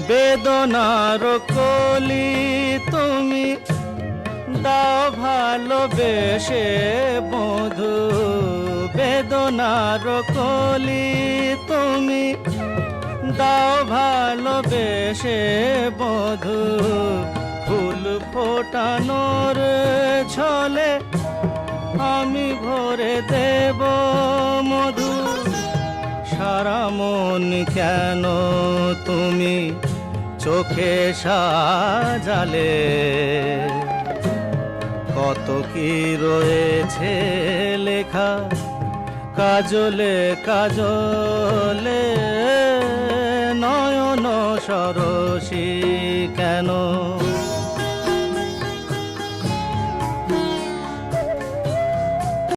বেদনার কলি তুমি দাও ভালোবেসে বধু, বেদনার কলি তুমি দাও ভালোবেসে বধু। ফুল ফোটানোর ছলে আমি ভরে দেব মধু। সারা মন কেন তুমি চোখে সাজালে, কত কি রয়েছে লেখা কাজলে কাজলে। নয়ন সরসী কেন